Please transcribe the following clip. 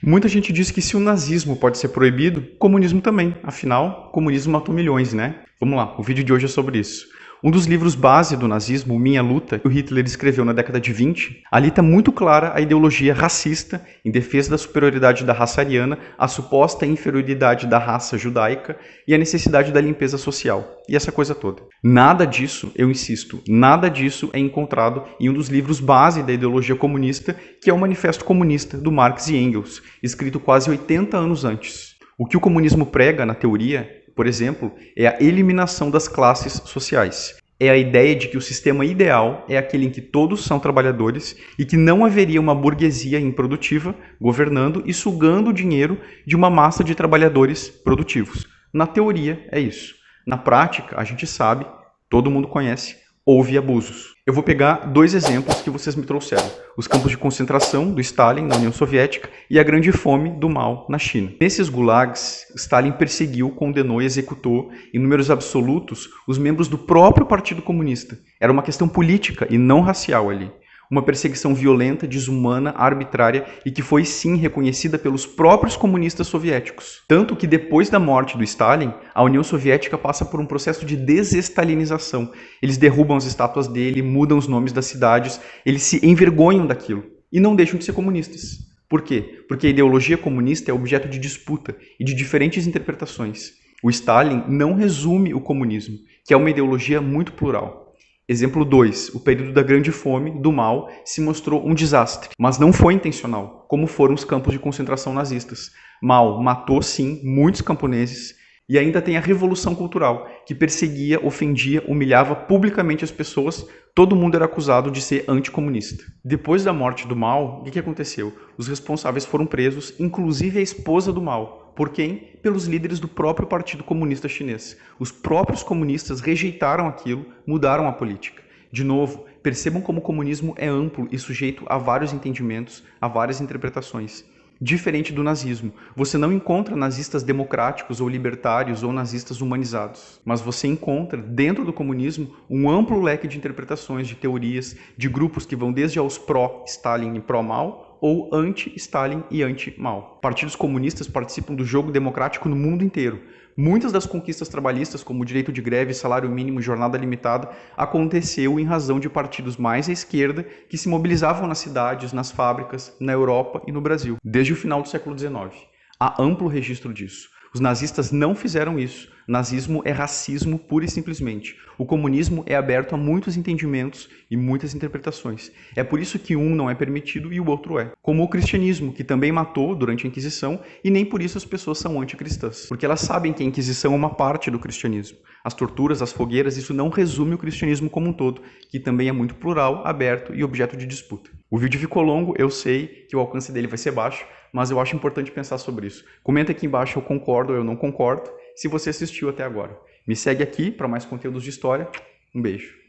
Muita gente diz que se o nazismo pode ser proibido, o comunismo também. Afinal, o comunismo matou milhões, né? Vamos lá, o vídeo de hoje é sobre isso. Um dos livros base do nazismo, Minha Luta, que o Hitler escreveu na década de 20, ali está muito clara a ideologia racista em defesa da superioridade da raça ariana, a suposta inferioridade da raça judaica e a necessidade da limpeza social. E essa coisa toda. Nada disso, eu insisto, nada disso é encontrado em um dos livros base da ideologia comunista, que é o Manifesto Comunista, do Marx e Engels, escrito quase 80 anos antes. O que o comunismo prega, na teoria, por exemplo, é a eliminação das classes sociais. É a ideia de que o sistema ideal é aquele em que todos são trabalhadores e que não haveria uma burguesia improdutiva governando e sugando o dinheiro de uma massa de trabalhadores produtivos. Na teoria, é isso. Na prática, a gente sabe, todo mundo conhece, houve abusos. Eu vou pegar dois exemplos que vocês me trouxeram. Os campos de concentração do Stalin na União Soviética e a grande fome do Mao na China. Nesses gulags, Stalin perseguiu, condenou e executou, em números absolutos, os membros do próprio Partido Comunista. Era uma questão política e não racial ali. Uma perseguição violenta, desumana, arbitrária e que foi sim reconhecida pelos próprios comunistas soviéticos. Tanto que depois da morte do Stalin, a União Soviética passa por um processo de desestalinização. Eles derrubam as estátuas dele, mudam os nomes das cidades, eles se envergonham daquilo e não deixam de ser comunistas. Por quê? Porque a ideologia comunista é objeto de disputa e de diferentes interpretações. O Stalin não resume o comunismo, que é uma ideologia muito plural. Exemplo 2. O período da Grande Fome, do Mao, se mostrou um desastre, mas não foi intencional, como foram os campos de concentração nazistas. Mao matou, sim, muitos camponeses, e ainda tem a Revolução Cultural, que perseguia, ofendia, humilhava publicamente as pessoas, todo mundo era acusado de ser anticomunista. Depois da morte do Mao, o que aconteceu? Os responsáveis foram presos, inclusive a esposa do Mao. Por quem? Pelos líderes do próprio Partido Comunista Chinês. Os próprios comunistas rejeitaram aquilo, mudaram a política. De novo, percebam como o comunismo é amplo e sujeito a vários entendimentos, a várias interpretações. Diferente do nazismo, você não encontra nazistas democráticos ou libertários ou nazistas humanizados, mas você encontra, dentro do comunismo, um amplo leque de interpretações, de teorias, de grupos que vão desde aos pró-Stalin e pró-Mao, ou anti-Stalin e anti-Mao. Partidos comunistas participam do jogo democrático no mundo inteiro. Muitas das conquistas trabalhistas, como o direito de greve, salário mínimo e jornada limitada, aconteceu em razão de partidos mais à esquerda que se mobilizavam nas cidades, nas fábricas, na Europa e no Brasil, desde o final do século XIX. Há amplo registro disso. Os nazistas não fizeram isso. Nazismo é racismo pura e simplesmente. O comunismo é aberto a muitos entendimentos e muitas interpretações. É por isso que um não é permitido e o outro é. Como o cristianismo, que também matou durante a Inquisição, e nem por isso as pessoas são anticristãs. Porque elas sabem que a Inquisição é uma parte do cristianismo. As torturas, as fogueiras, isso não resume o cristianismo como um todo, que também é muito plural, aberto e objeto de disputa. O vídeo ficou longo, eu sei que o alcance dele vai ser baixo, mas eu acho importante pensar sobre isso. Comenta aqui embaixo eu concordo ou eu não concordo, se você assistiu até agora. Me segue aqui para mais conteúdos de história. Um beijo.